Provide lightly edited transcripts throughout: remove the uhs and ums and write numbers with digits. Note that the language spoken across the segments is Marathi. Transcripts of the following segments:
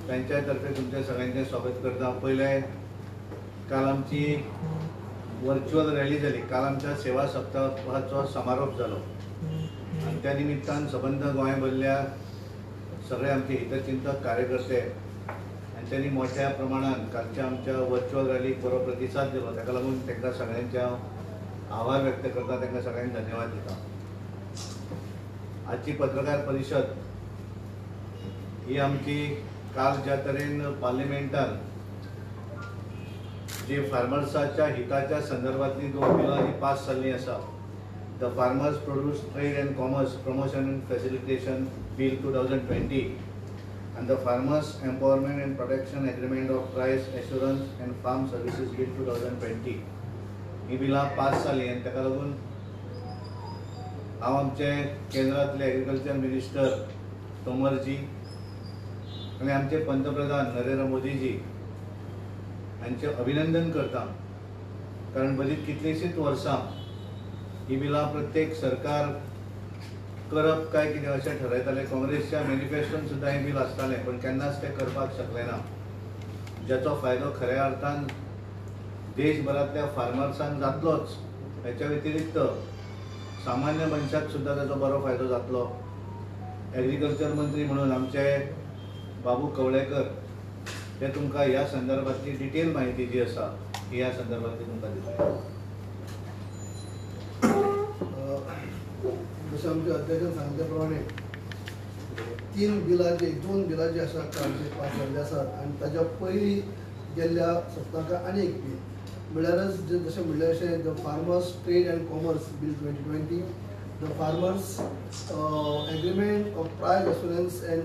त्यांच्यातर्फे तुमच्या सगळ्यांचे स्वागत करता. पहिले काल आमची वर्च्युअल रॅली झाली. काल आमच्या सेवा सप्ताहाचो समारोप झालो आणि त्या निमित्तान सबंद गोंयभरल्या सगळे आमचे हितचिंतक कार्यकर्ते आणि त्यांनी मोठ्या प्रमाणात कालच्या आमच्या वर्च्युअल रॅलीक बरो प्रतिसाद दिलो. ताका लागून तांकां सगळ्यांचे हांव आभार व्यक्त करता, तांकां सगळ्यांक धन्यवाद दिता. आजची पत्रकार परिशद ही आमची काल ज्या तरेन पार्लिमेंटान जी फार्मर्साच्या हिताच्या संदर्भातली 2 बिलां ही पास जाल्लीं आसा. The farmers produce trade and commerce promotion and facilitation bill 2020 and the farmers empowerment and protection agreement of price assurance and farm services bill 2020 ही बिलां पास जालीं आनी ताका लागून हांव आमचे केंद्रांतले एग्रीकल्चर मिनिस्टर तोमरजी आणि आमचे पंतप्रधान नरेंद्र मोदीजी यांचे अभिनंदन करता. कारण बरीच कितलीशीच वर्सां ही बिलां प्रत्येक सरकार करप काय कितें अशें ठरयताले. काँग्रेसच्या मॅनिफेस्टोन सुद्दां हें बिल आसतालें, पण केन्नाच तें करपाक शकले ना. जाचो फायदो खऱ्या अर्थान देशभरांतल्या फार्मर्सांक जातलोच, हेच्या व्यतिरिक्त सामान्य मनशाक सुद्दां ताचो बरो फायदो जातलो. एग्रीकल्चर मंत्री म्हणून आमचे बाबू कवळेकर ते तुमकां ह्या संदर्भातली डिटेल माहिती जी आसा ही ह्या संदर्भातली तुमकां दितले. जसं आमच्या अध्यक्षान सांगितल्या प्रमाणे 2 बिलां जी आसा कालचे पास जाल्ले आसात आनी ताच्या पयलीं गेल्ल्या सप्तकाक आनी एक बील म्हळ्यारच जशें म्हणलें अशें the farmers trade and commerce bill 2020, the farmers agreement of price assurance and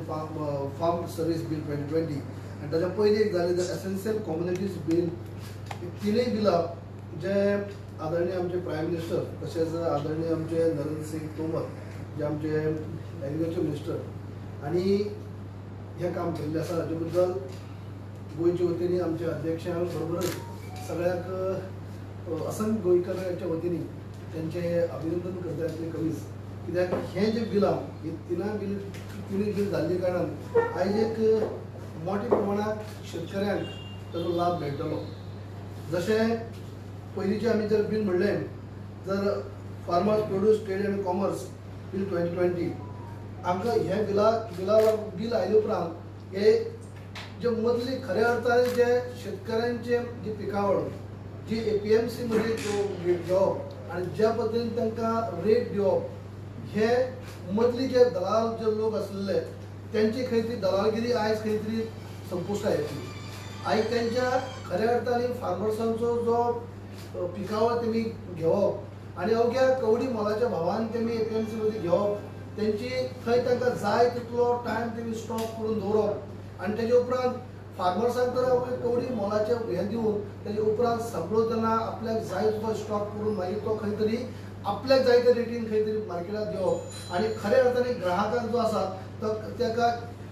farm service bill 2020 आनी ताच्या पयलीं एक जालें द एसेन्शियल कॉम्युनिटीज बिल. तिनूय बिलां जे आदरणीय आमचे प्रायम मिनिस्टर तशेंच आदरणीय आमचे नरेंद्र सिंग तोमर जे आमचे एग्रीकल्चर मिनिस्टर आनी हें काम केल्लें आसा हाजे बद्दल गोंयचे वतीन आमच्या अध्यक्षांक बरोबरच सगळ्याक असंख्य गोंयकारांच्या वतीन त्यांचे अभिनंदन करता येतलें कमीच. कित्याक हें जें बिलां ही तिनूय बील जाल्ले कारणान आयज एक मोठ्या प्रमाणात शेतकऱ्यांक ताचो लाभ मेळटलो. जशें पयलींचे आमी जर बील म्हणलें जर farmers produce trade and commerce bill 2020 आमकां हें बील आयले उपरांत हे जे मदली खऱ्या अर्थान जे शेतकऱ्यांचे जी पिकावळ जी APMC मध्ये घेवप आनी ज्या पद्दतीन तांकां रेट दिवप हे मदली जे दलाल जे लोक आसले त्यांची खंय तरी दलालगिरी आयज खंय तरी संपुश्टाय येतली. आयज त्यांच्या खऱ्या अर्थान फार्मर्सांचो जो पिकावळ तेमी घेवप आनी अवघ्या कवडी मोलाच्या भावान तेमी APMC मध्ये घेवप, त्यांची थंय तांकां जाय तितलो टायम तेमी स्टॉक करून दवरप आनी तेजे उपरांत फार्मर्सांक तर कवडी मोलाचे हें दिवन तेजे उपरांत सगळो तेन्ना आपल्याक जाय तो स्टॉक करून मागीर तो खंय तरी आपल्याक जाय त्या रेटीन खंय तरी मार्केटात दिवप आनी खऱ्या अर्थान ग्राहकांक जो आसा तो ताका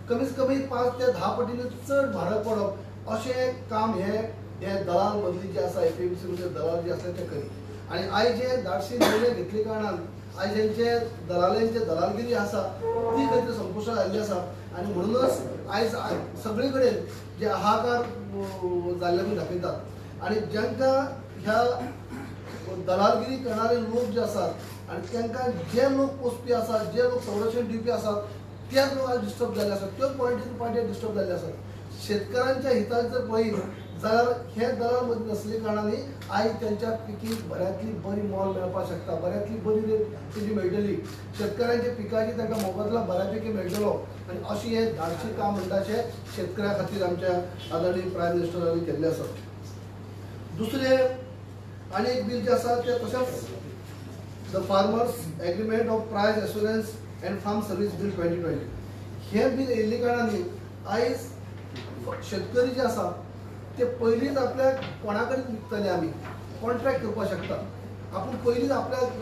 कमीत कमी 5 ते 10 पटीन चड म्हारग पडप अशें काम हे दलाल मदली जे आसा APMC मध्ये दलाल जे आसले ते करी. आनी आयज जे धाडसी निर्णय घेतले कारणान आयज हेंचे दलाल्यांचे दलालगिरी आसा ती खंय तरी संपुश्टात आयिल्ली आसा आनी म्हणूनच आयज सगळे कडेन जे हाहाकार जाल्ले दाखयतात आनी जांकां ह्या दलालगिरी करणारे लोक जे आसात आनी तांकां जे लोक पोसपी आसात जे लोक संरक्षण दिवपी आसात तेच लोक आज डिस्टर्ब जाल्ले आसात, त्योच पॉलिटिकल पार्टी डिस्टर्ब जाल्ले आसात. शेतकऱ्यांच्या हिताक जर पळयत जाल्यार हे दलाल मदीं नसले कारणांनी आयज त्यांच्या पिकीक बऱ्यांतली बरी मोल मेळपाक शकता, बऱ्यांतली बरी रेट तेजी मेळटली. शेतकऱ्यांच्या पिकाची तांकां मोबदला बऱ्यापैकी मेळटलो आनी अशी हे धाडशी काम म्हणटा अशें शेतकऱ्यां खातीर आमच्या आदरणीय प्रायम मिनिस्टरांनी केल्लें आसा. दुसरें आनी एक बील जें आसा तें तशेंच the farmers agreement of price assurance and farm service bill 2020 हें बील येयल्ले कारणांनी आयज शेतकरी जे आसा ते पयलींच आपल्याक कोणा कडेन विकतले आमी कॉन्ट्रॅक्ट करपाक शकता. आपूण पयलींच आपल्याक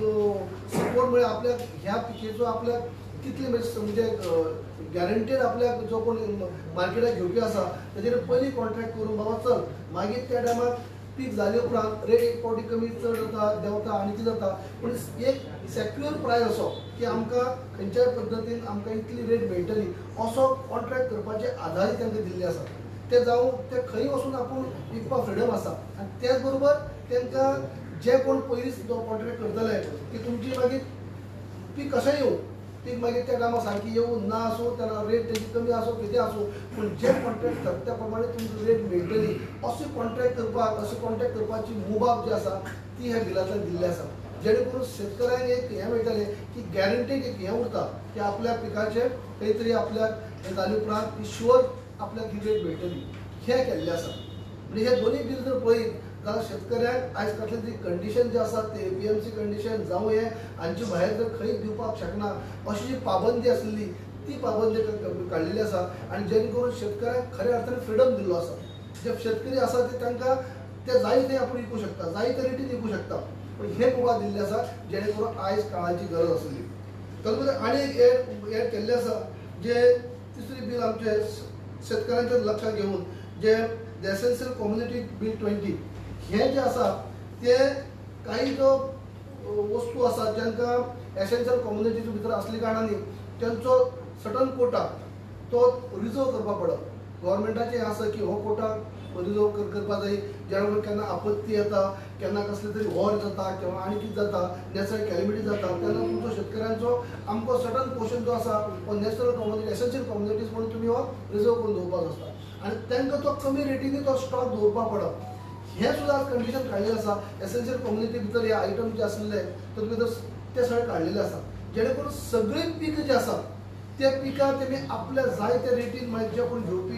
सपोर्ट म्हळ्यार आपल्याक ह्या पिकेचो आपल्याक कितले म्हणजे गॅरंटेड आपल्याक जो कोण मार्केटाक घेवपी आसा तेजेर पयलीं कॉन्ट्रॅक्ट करून बाबा चल मागीर त्या टायमार पीक जाले उपरांत रेट एक फावटी कमी चड जाता देंवता आनी कितें जाता पूण एक सेक्युअर प्रायस असो की आमकां खंयच्याय पद्दतीन आमकां इतली रेट मेळटली असो कॉन्ट्रॅक्ट करपाचे आधार तांकां दिल्ले आसा ते जावं ते खंय वचून आपूण विकपाक फ्रिडम आसा आनी त्याच बरोबर तांकां जे कोण पयलींच जो कॉन्ट्रॅक्ट करतले की तुमची मागीर पीक कशें येवं पीक मागीर त्या टायमार सारकी येवं ना आसूं तेन्ना रेट तेजी कमी आसूं कितें आसूं पूण जे कॉन्ट्रॅक्ट करता त्या प्रमाणे तुमची रेट मेळटली अशें कॉन्ट्रॅक्ट करपाची मुबाब जी आसा ती ह्या बिलांतल्यान दिल्ली आसा जेणे करून शेतकऱ्यांक एक हें मेळटलें की गॅरंटीड एक हें उरता की आपल्या पिकाचे खंय तरी आपल्याक हें जाले उपरांत ती शुअर आपल्याक ही रेट मेळटली हें केल्लें आसा म्हणजे हे दोनूय बील जर पळयत जाल्यार शेतकऱ्यांक आयज कसले तरी कंडिशन जे आसात ते APMC कंडिशन जावं हे हांचे भायर जर खंय दिवपाक शकना अशी जी पाबंदी आसली ती पाबंदी काडलेली आसा आनी जेणे करून शेतकऱ्यांक खऱ्या अर्थान फ्रिडम दिल्लो आसा जे शेतकरी आसा ते तांकां ते जाय ते आपूण विकूं शकता जाय ते रेटीन विकूं शकता पूण हे मुभा दिल्ले आसा जेणे करून आयज काळाची गरज आसली तातूंत आनी एक एड केल्लें आसा जे तिसरी बील आमचे शेतकऱ्यांचे लक्षात घेवन जे एसेन्शियल कम्युनिटी बील 20 हे जे आसा ते काही जो वस्तू आसा जांकां एसेन्शियल कम्युनिटीच्या भितर असल्या कारणांनी त्यांचो सटन कोटा तो रिजर्व करपाक पडत गव्हर्मेंटाचें हें आसा की हो कोटा रिजर्व करपाक जाय ज्या वेळार केन्ना आपत्ती येता केन्ना कसले तरी वॉर जाता किंवा आनी कितें जाता नॅचरल कॅलिमिटी जाता तेन्ना तुमचो शेतकऱ्यांचो आमको सटन पोर्शन जो आसा हो नॅशनल कम्युनिटी एसेन्शियल कम्युनिटीज म्हणून तुमी हो रिजर्व करून दवरपाक आसता आनी तांकां तो कमी रेटीनी तो स्टॉक दवरपाक पडत हे सुद्धा कंडिशन काढलेलं आसा एसेन्शियल कम्युनिटी भितर हे आयटम जे आसले तातूंत भितर ते सगळे काडलेले आसा जेणे करून सगळी पीक जे आसा त्या पिकां तेमी आपल्या जाय त्या रेटीन मागीर जे कोण घेवपी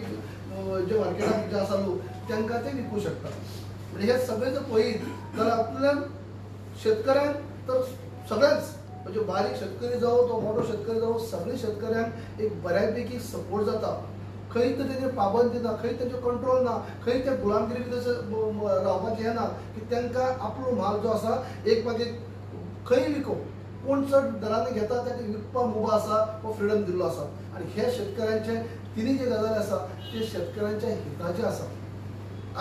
जे मार्केटाक जे आसा लोक तांकां ते विकूं शकता म्हणजे हे सगळे जर पळयत जाल्यार आपल्यान शेतकऱ्यांक तर सगळ्यांच म्हणजे बारीक शेतकरी जावं तो मोठो शेतकरी जावं सगळे शेतकऱ्यांक एक बऱ्यापैकी सपोर्ट जाता खंय तर तेजे पाबंदी ना खंय तेंचो कंट्रोल ना खंय ते गुलामगिरी भितर रावपाचें हें ना की तांकां आपलो म्हाल जो आसा एक मागीर खंय विको कोण चड दरांनी घेता ताका विकपाक मुभा आसा हो फ्रिडम दिल्लो आसा आनी हे शेतकऱ्यांचे तिनूय जे गजाली आसा ते शेतकऱ्यांच्या हिताचे आसा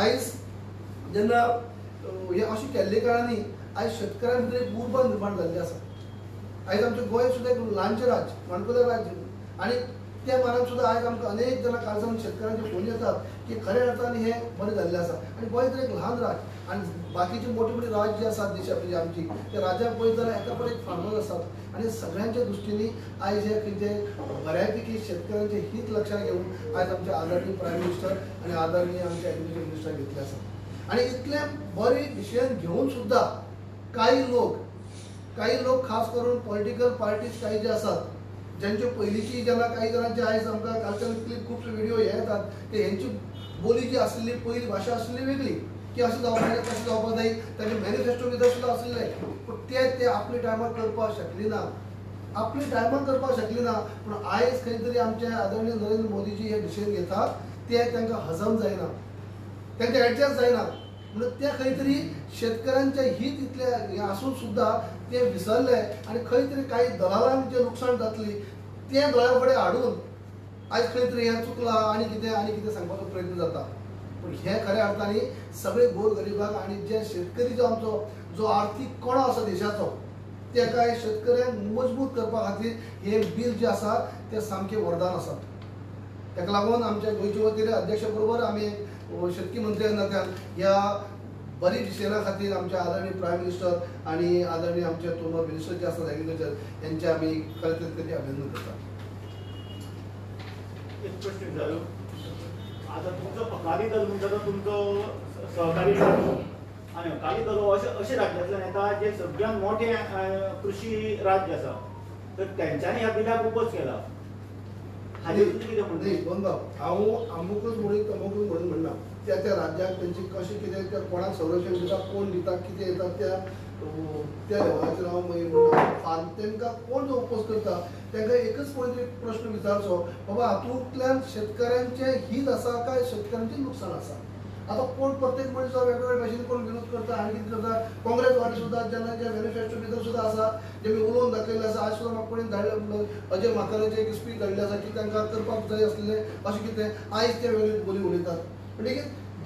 आयज जेन्ना हे अशें केल्ले कारणांनी आयज शेतकऱ्यां भितर एक उर्बा निर्माण जाल्ली आसा आयज आमचें गोंय सुद्दां एक ल्हानचें राज्य माणकुलें राज्य आनी त्या मानान सुद्दां आयज आमकां अनेक जाणां काळजान शेतकऱ्यांचे फोन येतात की खऱ्या अर्थान हे बरें जाल्लें आसा आनी गोंय तर एक ल्हान राज्य आनी बाकीची मोठी मोठी राज्य जी आसात देशांतली आमची त्या राज्याक पळयत जाल्यार एका एक फार्मर आसात आनी सगळ्यांच्या दृश्टीनी आयज हे कितें बऱ्यापैकी शेतकऱ्यांचे हित लक्षात घेवन आयज आमचे आदरणीय प्रायम मिनिस्टर आनी आदरणीय आमचे एग्रीकल्चर मिनिस्टर घेतले आसा आनी इतले बरे डिसिजन घेवन सुद्दां काही लोक खास करून पॉलिटिकल पार्टीज काही जे आसात ज्यांची पयलींची जेन्ना काही जाणांचे आयज आमकां कालच्यान खुबशे व्हिडिओ हे येतात की हेंची बोली जी आसली पयली भाशा आसली वेगळी की अशें जावपाक जाय तशें जावपाक जाय ताचे मॅनिफेस्टो भितर सुद्दां आसलें पूण ते आपले टायमार करपाक शकली ना पूण आयज खंय तरी आमचे आदरणीय नरेंद्र मोदीजी हे डिसिजन घेतात ते तांकां हजम जायना तांकां एडजस्ट जायना म्हणून ते खंय तरी शेतकऱ्यांचे हित इतले हे आसून सुद्दां ते विसरले आनी खंय तरी काही दलालांक जे लुकसाण जातली ते दोळ्या फुडें हाडून आयज खंय तरी हें चुकलां आनी कितें सांगपाचो प्रयत्न जाता पूण हे खऱ्या अर्थांनी सगळे गोरगरिबाक आनी जे शेतकरी जो आमचो जो आर्थीक कणो आसा देशाचो तेका शेतकऱ्यांक मजबूत करपा खातीर हे बील जे आसा ते सामकें वरदान आसा ताका लागून आमच्या गोंयचे वतीन अध्यक्षा बरोबर आमी शेतकी मंत्री नात्यान ह्या बरी डिसिजना खातीर आमचे आदरणीय प्रायम मिनिस्टर आणि आदरणीय आमचे तोमर मिनिस्टर जे आसात एग्रीकल्चर यांचे आम्ही खरें अभिनंदन करता. एक प्रश्न विचारू आता तुमचो अकाली दल म्हणटा तुमचो सहकारी आणि अकाली दल अशे राज्यांतल्यान येता जे सगळ्यात मोठे कृषी राज्य आसा तर त्यांच्यानी ह्या बिलाक ओपोज केला हाजेर तुमचें कितें म्हणणें? दोन हांव अमुकूच म्हणून तमुकूच म्हणून म्हणना त्या राज्याक त्यांची कशी कितें त्या कोणाक संरक्षण दिता कोण दिता कितें येतात त्या लेवलाचेर हांव म्हणना तांकां कोण जो ओपोज करता तांकां एकच प्रश्न विचारचो बाबा हातूंतल्यान शेतकऱ्यांचे हित आसा काय शेतकऱ्यांचें नुकसाण आसा. आता कोण प्रत्येक मनीस वेगवेगळ्या भाशेन कोण विरोध करता आनी कितें करता काँग्रेसवाले सुद्दां जेन्ना जे मॅनिफेस्टो भितर सुद्दां आसा जे मी उलोवन दाखयल्लें आसा आज सुद्दां म्हाका कोणें धाडलें अजय माकराचे एक स्पीच धाडली आसा की तांकां करपाक जाय आसलें अशें कितें आयज ते वेगळे बोली उलयतात म्हणजे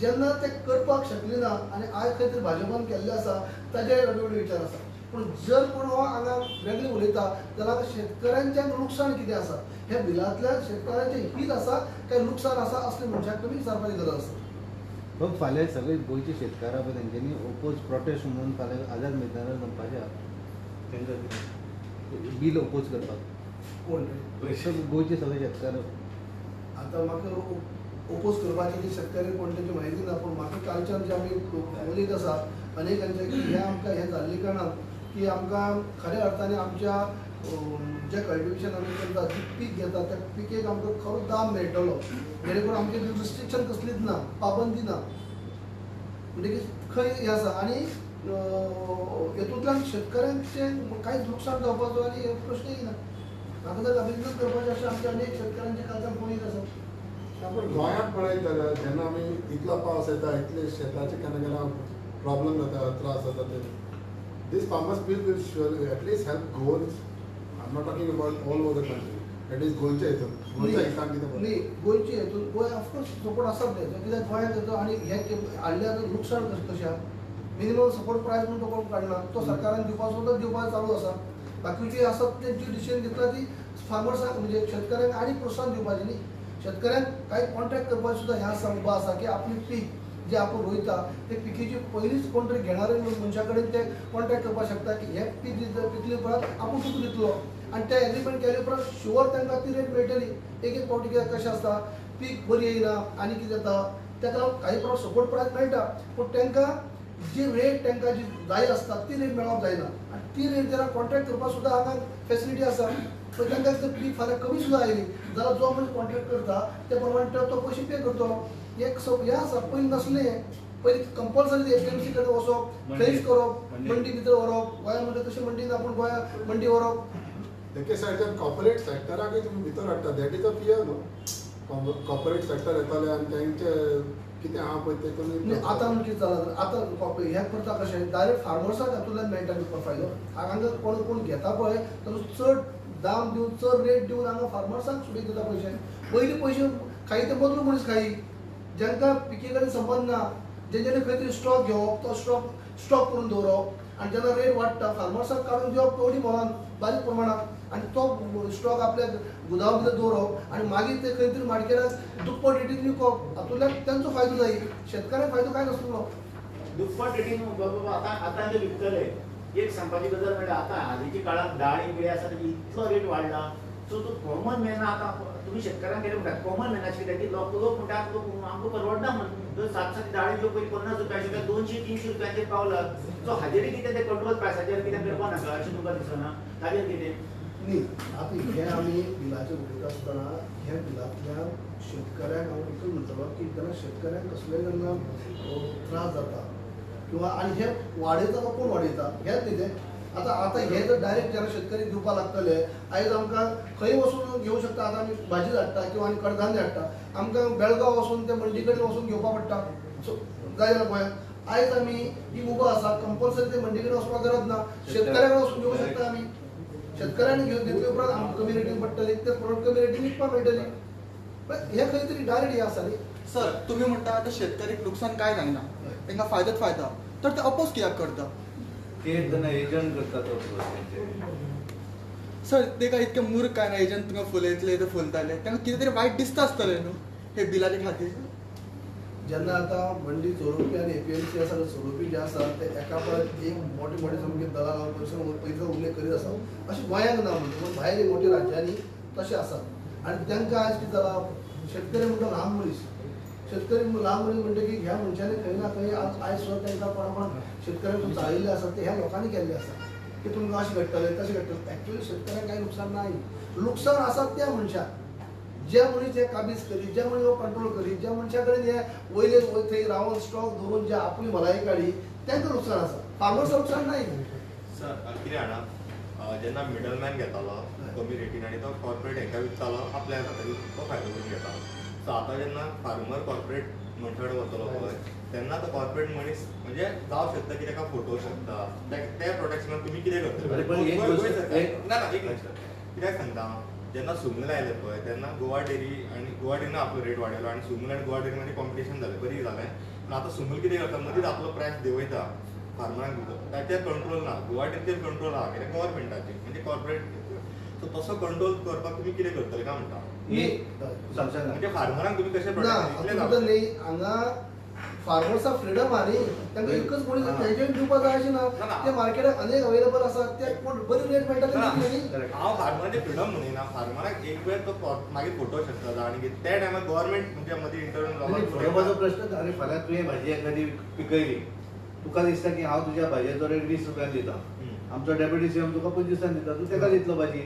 जेन्ना ते करपाक शकले ना आनी आयज खंय तरी भाजपान केल्लें आसा ताजे वेगवेगळे विचार आसा पूण जर कोण हो हांगा वेगळें उलयता जाल्यार शेतकऱ्यांचें लुकसाण कितें आसा हे बिलांतल्यान शेतकऱ्यांचें हीत आसा काय लुकसाण आसा असले मनशाक तुमी विचारपाची गरज आसा. मग फाल्यां सगळे गोंयचे शेतकारां पळय तेंच्यांनी ओपोज प्रोटेस्ट म्हणून फाल्यां आझाद मैदानार जमपाचें आहा तेंका कितें? बील ओपोज करपाक. कोण गोंयचे सगळे शेतकार आतां म्हाका ओपोज करपाचे जे शेतकरी कोण तेची म्हायती ना पूण म्हाका कालच्यान जे आमी उलयत आसा अनेकांचे की हे आमकां हें जाल्ले कारणान की आमकां खऱ्या अर्थान आमच्या जे कल्टिवेशन आमी करता जी पीक घेता त्या पिकेक आमकां खरो दाम मेळटलो जेणे करून आमचे रिस्ट्रिक्शन कसलीच ना पाबंदी ना म्हणटकीर खंय हें आसा आनी हेतूंतल्यान शेतकऱ्यांचें कांयच लुकसाण जावपाचो आनी प्रश्न येना. म्हाका जर अभिनंदन करपाचें अशें आमचे अनेक शेतकऱ्यांचे कालच्यान फोन येत आसा. आपण गोंयांत पळयत जाल्यार जेन्ना आमी इतलो पावस येता इतले शेताचे केन्ना केन्ना प्रॉब्लेम जाता त्रास जाता ते this farmers bill will at least help Goans I am not talking about all over the country it is गोंयच्या हितून गोंयच्या हितान कितें पळय न्ही गोंयचे हेतून गोंय ऑफकोर्स सपोर्ट आसा तेजो कित्याक गोंयांत येतो आनी हे हाडल्यार लुकसाण कशें आहा मिनिमम सपोर्ट प्रायस म्हणून तो कोण काडना तो सरकारान दिवपाचो तो दिवपाक चालू आसा बाकीची आसात ते जी डिसिजन घेतला ती फार्मर्सांक म्हणजे शेतकऱ्यांक आनी प्रोत्साहन दिवपाचें न्ही. शेतकऱ्यांक कांय कॉन्ट्रॅक्ट करपाची सुद्दां ह्या उबो आसा की आपली पीक जे आपण रोयता ते पिकेची पयलींच कोण तरी घेणारे मनशा कडेन ते कॉन्ट्रॅक्ट करपाक शकता की हे पीक पिकले उपरांत आपूण तुका दितलो आनी ते एग्रीमेंट केले उपरांत शुअर तांकां ती रेट मेळटली. एक फावटी कित्याक कशें आसता पीक बरी येयना आनी कितें जाता ताका काही प्रमाण सपोर्ट प्रायस मेळटा पूण तांकां जी रेट तांकां जी जाय आसता ती रेट मेळप जायना आनी ती रेट जर कॉन्ट्रॅक्ट करपाक सुद्दां हांगा फेसिलिटी आसा पण तांकां जर पीक फाल्यां कमी सुद्दां आयली जाल्यार जो मनीस कॉन्ट्रॅक्ट करता ते प्रमाणे तो पयशे पे करतलो. एक हें आसा पयलीं नासलें पयलीं कंपल्सरी एपीएमसी कडेन वचप थंयच करप मंडी भितर व्हरप गोंयांत म्हणजे तशें मंडी ना पूण गोंयांत मंडी व्हरप तेके सायडच्यान कॉर्पोरेट सॅक्टराकूय तुमी भितर हाडटा दॅट इज अ फियर न्हू कॉर्पोरेट सॅक्टर येताले आनी तेंचे कितें आहा पळय ते तुमी आतां कितें जालां आतां हें करता कशें डायरेक्ट फार्मर्साक हातूंतल्यान मेळटा विकपाक फायदो हांगा कोण कोण घेता पळय तातूंत चड दाम दिवन चड रेट दिवन हांगा फार्मर्सांक सुबेज दिता पयशे पयलीं पयशे खाई ते बदलू मनीस खाई जांकां पिके कडेन संबंद ना जेणे खंय तरी स्टॉक घेवप तो स्टॉक करून दवरप आनी जेन्ना रेट वाडटा फार्मर्साक काडून दिवप थोडी मोलान बारीक प्रमाणात आनी तो स्टॉक आपल्या गुदावा भितर दवरप आनी मागीर ते खंय तरी मार्केटाक दुप्पट रेटीन विकप हातूंतल्यान तांचो फायदो जायी शेतकऱ्यांक फायदो काय नासलो. दुप्पट रेटीन बाबा आतां जे विकतले एक सांगपाची गजाल म्हणल्यार आतां हालींच्या काळात डाळी बिळी आसा तेजी इतलो रेट वाडला सो तो कॉमन मॅन आतां तुमी शेतकारांक कितें म्हणटा कॉमन मॅनाचे कित्याक की लोक म्हणटा लोक आमकां परवडना म्हणून जर 700 डाळी ज्यो पयलीं 50 रुपया आशिल्ल्यो 200-300 रुपयांचेर पावलात सो हाजेरय कितें ते कंट्रोल प्रायसाचेर कितें करपा नाका अशें तुमकां दिसना ताजेर कितें न्ही आतां हे आमी बिलाचेर उलयता आसतना ह्या बिलांतल्यान शेतकऱ्यांक हांव एकूच म्हणटलो की जेन्ना शेतकऱ्यांक कसलेय जेन्ना त्रास जाता किंवा आनी हे वाडयता तो कोण वाडयता हेच न्ही तें आतां हे जर डायरेक्ट जेन्ना शेतकरी दिवपाक लागतले आयज आमकां खंय वचून घेवं शकता आतां आमी भाजी हाडटा किंवा आनी कडधान्य हाडटा आमकां बेळगांव वचून ते मंडी कडेन वचून घेवपाक पडटा सो जाय जाल्यार गोंयांत आयज आमी ही उबो आसा कंपल्सरी ते मंडी कडेन वचपाक गरज ना शेतकऱ्या कडेन वचून घेवं शकता आमी शेतकऱ्यांनी घेतले उपरांत आमकां कमी रेटीन पडटली ते प्रोडक्ट कमी रेटीन विकपाक मेळटली पण हे खंय तरी डायरेक्ट हे आसा न्ही. सर तुम्ही म्हणता आता शेतकऱ्याक नुकसान काय जायना तांकां फायदोच फायदा तर ते अपोज कित्याक करता ते तेन्ना एजंट करतात तेंचे सर ते काय इतके मूर्ख काय ना एजंट तुमकां फुलयतले ते फुलताले तांकां कितें तरी वायट दिसता आसतलें न्हू हे बिलाचे खातीर. जेन्ना आतां मंडी चलोवपी आनी एपीएमसी आसा चलोवपी जे आसा ते एका परत एक मोठे मोठे सामके दलाल पयसो उल्लेख करीत आसा अशें गोंयांत ना म्हणटा पूण भायर मोठ्या राज्यांनी तशें आसा आनी तांकां आयज कितें जाला शेतकरी म्हणटा ल्हान मनीस शेतकरी ल्हान मनीस म्हणटा की ह्या मनशांनी खंय ना खंय आयज सुद्दां तांकां प्रमाण शेतकऱ्यांक चाळिल्ले आसा ते ह्या लोकांनी केल्ले आसा की तुमकां अशें घडटलें तशें घडटलें एक्चुअली शेतकऱ्यांक कांय लुकसाण ना लुकसाण आसा त्या मनशाक जे मनीस हे काबीज करी जे मनीस हो कंट्रोल करी ज्या मनशा कडेन हे वयले थंय रावन स्टॉक दवरून जे आपली भलायकी काडी तांकां लुकसाण आसा फार्मर्साक लुकसाण नाही. सर कितें जाणा जेन्ना मिडल मॅन घेतालो कमी रेटीन आनी तो कॉर्पोरेट हांकां विकतालो आपल्या खातीर तो फायदो करून घेतालो सो आतां जेन्ना फार्मर कॉर्पोरेट मनशा कडेन वतलो पळय तेन्ना तो कॉर्पोरेट मनीस म्हणजे जावं शकता की ताका फटोवंक शकता त्या प्रोटेक्शनाक तुमी कितें करतले पण एक गोष्ट ना एक मिनट कित्याक सांगता जेन्ना सुमूल आयले पळय तेन्ना गोवा डेरी आणि गोवा डेरीन आपलो रेट वाडयलो आणि सुमूल आनी गोवा डेरी मध्ये कॉम्पिटिशन जालें बरी जालें पण आता सुमूल कितें करता मदींच आपलो प्रायस देंवयता फार्मरांक दिता ताचेर कंट्रोल ना गोवा डेरीचेर कंट्रोल आहा कित्याक गव्हर्मेंटाचेर म्हणजे कॉर्पोरेट सो तसो कंट्रोल करपाक तुमी कितें करतले काय म्हणटा म्हणजे फार्मरांक तुमी कशे ना प्रोटेक्ट आता दितले तुमचं नाही हांगा फार्मर्सा फ्रीडम आहा न्ही तांकां एकच कोणी तेजें दिवपा जाय अशें ना ते मार्केटाक अनेक अवेलेबल आसा ते कोण बरी रेट मेळटा ते दितले न्ही हांव फार्मरांचे फ्रिडम म्हणिना फार्मराक एक वेळ तो मागीर फोटो शकता आनी त्या टायमार गव्हर्मेंट म्हणजे मदीं इंटरव्यू फुडोवपाचो प्रश्न आनी फाल्यां तुवें भाजी एखादी पिकयली तुका दिसता की हांव तुज्या भाजयेचो रेट 20 रुपयान दिता आमचो डेप्युटी सीएम तुका 25 दिता तूं तेका दितलो भाजी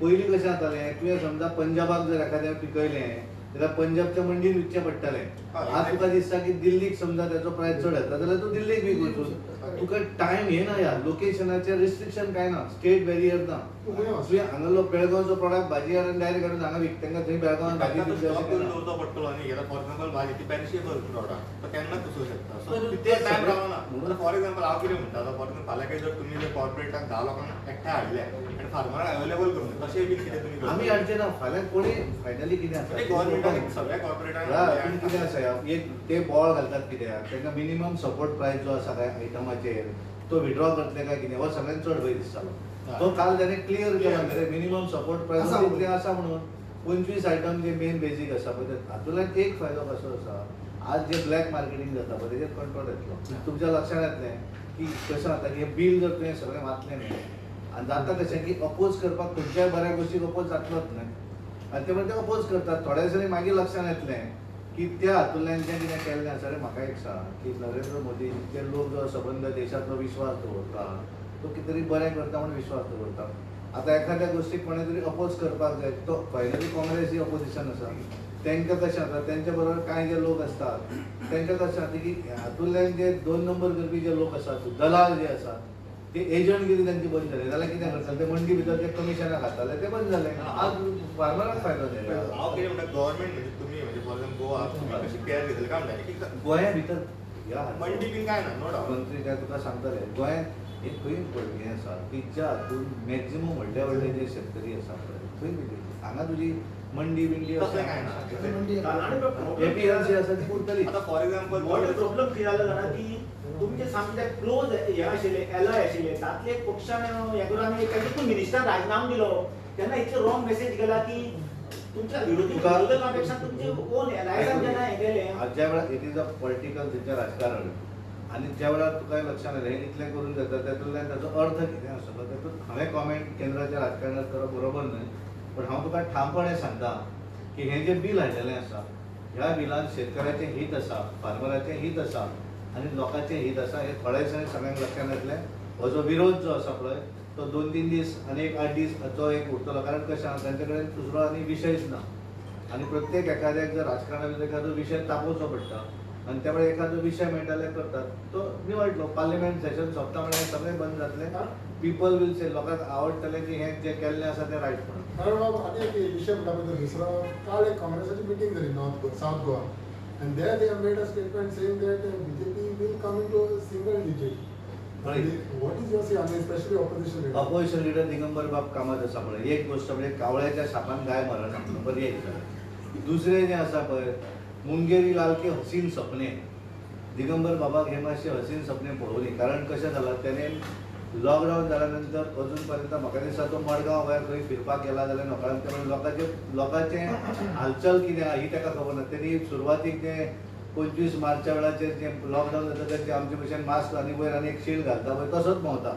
पयलीं कशें जातालें तुवें समजा पंजाबाक जर एखाद्या पिकयलें जाल्यार पंजाबच्या मंडीन विकचें पडटलें आज तुका दिसता की दिल्लीक समजा तेचो प्रायस चड येता जाल्यार तूं दिल्लीक वीक वचून तुका टायम हे ना या लोकेशनाचेर रिस्ट्रिक्शन काय ना स्टेट बॅरियर ना तुवें हांगालो बेळगांवचो प्रोडक्ट भाजी हाडून डायरेक्ट हाडून हांगा विक तांकां थंय बेळगांवान भाजी दिवची स्टॉक अशें करून ना. दवरचो पडटलो न्ही जाल्यार फॉर एक्झाम्पल भाजी ती पेरिशेबल प्रोडक्ट तो केन्ना कसो शकता सो ते टायम रावना फॉर एक्झाम्पल हांव कितें म्हणटा फॉर एक्झाम्पल फाल्यां काही जर तुमी जर कॉर्पोरेटाक 10 लोकांक एकठांय हाडले आनी फार्मराक अवेलेबल करून तशें बी कितें तुमी आमी हाडचे ना फाल्यां कोणी फायनली कितें आसा गव्हर्मेंटान सगळ्या कितें कॉर्पोरेटान आसा एक ते बॉल घालतात कित्याक तांकां मिनिमम सपोर्ट प्रायस जो आसा काय आयटमाचेर तो विड्रॉ करतले काय कितें हो सगळ्यांत चड भंय दिसतालो तो काल ताणें क्लियर केलो मिनिमम सपोर्ट प्रायस आसा तितले आसा म्हणून 25 आयटम जे मेन बेजीक आसा पळय हातूंतल्यान एक फायदो कसो आसा आज जे ब्लॅक मार्केटिंग जाता पळय तेजेर कंट्रोल येतलो तुमच्या लक्षांत येतलें की कशें जाता की हें बील जर तुवें सगळें वाचलें न्ही आनी जाता कशें की अपोज करपाक खंयच्याय बऱ्या गोश्टीक अपोज जातलोच न्हय आनी ते म्हणजे ते अपोज करतात थोड्या दिसांनी मागीर लक्षांत येतलें की त्या हातूंतल्यान जें कितें केल्लें आसा रे म्हाका एक सांग की नरेंद्र मोदी ते लोक जो सबंद देशांतलो विश्वास दवरता तो कितें तरी बरें करता म्हणून विश्वास दवरता आतां एखाद्या गोश्टीक कोणें तरी अपोज करपाक जाय तो फायनली काँग्रेस ही अपोजिशन आसा तांकां कशें जाता तेंच्या बरोबर कांय जे लोक आसतात तांकां कशें जाता की हातूंतल्यान जे 2 नंबर करपी जे लोक आसात दलाल जे आसात ते एजंटगिरी तांची बंद जाली जाल्यार कितें करताले ते मंडी भितर जे कमिशनाक खाताले ते बंद जाले आज फार्मराक फायदो जाय हांव कितें म्हणटा गव्हर्मेंट म्हणजे तुमी म्हणजे फॉर एक्झाम्पल गोवा तुमी कशी केअर घेतली काय म्हणटा की गोंया भितर ह्या मंडी बीन काय ना नो डावट मंत्री काय तुका सांगतले गोंयांत एक खंय हें आसा की ज्या हातून मॅक्झिमम व्हडले व्हडले जे शेतकरी आसा पळय थंय मिळटली हांगा तुजी मंडी बिंडी तसलें काय ना एपीएमसी आसा ती उरतली आता फॉर एक्झाम्पल मोठे प्रॉब्लेम कितें जालो जाणा की तुमचे सामके क्लोज हे आशिल्ले एलआय आशिल्ले तातले एक पक्षान हे करून आनी एकूच मिनिस्टर राजीनामो दिलो तेन्ना इतलो रॉंग मेसेज गेला की तुमच्या विरोधकांपेक्षा तुमचे ओन एलायन्सान जेन्ना हे केले ज्या वेळार इट इज अ पॉलिटिकल तेचें राजकारण आनी ज्या वेळार तुका लक्षांत येलें हें इतलें करून जाता तातूंतल्यान ताचो अर्थ कितें आसतलो तातूंत हांवें कॉमेंट केंद्राच्या राजकारणांत करप बरोबर न्हय पण हांव तुका ठामपणे सांगता की हें जें बील हाडलेलें आसा ह्या बिलान शेतकऱ्याचें हित आसा फार्मराचें हित आसा आनी लोकांचें हित आसा हें थोड्या दिसांनी सगळ्यांक लक्षांत येतलें हो जो विरोध जो आसा पळय तो 2-3 दीस आनी एक 8 दीस हाचो एक उरतलो कारण कशें आसा तांचे कडेन दुसरो आनी विशयच ना आनी प्रत्येक एखाद्याक जर राजकारणांत एखादो विशय तापोवचो पडटा आनी त्या वेळार एखादो विशय मेळटाले करतात तो निवडलो पार्लिमेंट सेशन सोंपता म्हणल्यार सगळें बंद जातलें पीपल वील से लोकांक आवडटलें की हें जें केल्लें आसा तें रायट म्हणून अरे बाबा आनी एक विशय म्हणटा पळय दुसरो काल एक काँग्रेसाची मिटींग जाली south Goa and there they have made a statement saying that BJP will come into a single digit. Right. What is your say on especially opposition leader? Opposition leader Digambar बाब कामत आसा पळय एक गोष्ट म्हणजे कावळ्याच्या शापान गाय मरना नंबर 1 जालें दुसरें जें आसा पळय मुंगेरी लाल के हसीन सपने दिगंबर बाबाक हे मातशे हसीन सपने पळोवली कारण कशें जालां तेणें लॉकडावन जाल्या नंतर अजून पर्यंत म्हाका दिसता तो मडगांव वयर खंय फिरपाक गेला जाल्यार लोकांचें हालचाल कितें आहा ही ताका खबर ना तेणी सुरवातीक तें 25 मार्चच्या वेळाचेर जें लॉकडावन जाता तें आमचे भशेन मास्क आनी वयर आनी एक शील्ड घालता पळय तसोच भोंवता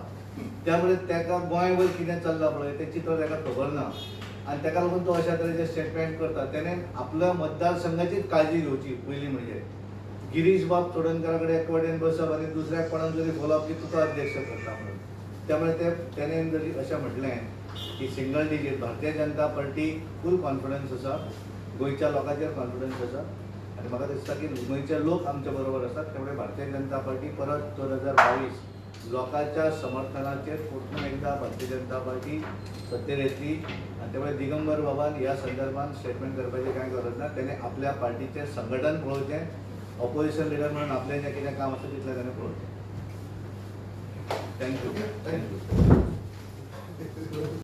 त्यामुळे ताका गोंय वयर कितें चल्लां पळय तें चित्र ताका खबर ना आनी ताका लागून तो अशा तरेचे स्टेटमेंट करता तेणें आपल्या मतदारसंघाचीच काळजी घेवची पयली म्हणजे गिरीश बाब चोडणकरा कडेन एक वटेन बसप आनी दुसऱ्याक कोणाक जरी बोलप की तुका अध्यक्ष करता म्हणून त्यामुळे तेणें जरी अशें म्हटलें की single digit Bharatiya Janata party full confidence आसा गोंयच्या लोकांचेर कॉन्फिडन्स आसा आनी म्हाका दिसता की गोंयचे लोक आमचे बरोबर आसात त्यामुळे भारतीय जनता पार्टी परत 2022 लोकांच्या समर्थनाचेर परतून एकदा भारतीय जनता पार्टी सत्तेर येतली आनी त्यामुळे दिगंबर बाबान ह्या संदर्भात स्टेटमेंट करपाची कांय गरज ना तेणें आपल्या पार्टीचें संघटन पळोवचें ऑपोजिशन लिडर म्हणून आपलें जें कितें काम आसा तितलें ताणें पळोवचें थँक्यू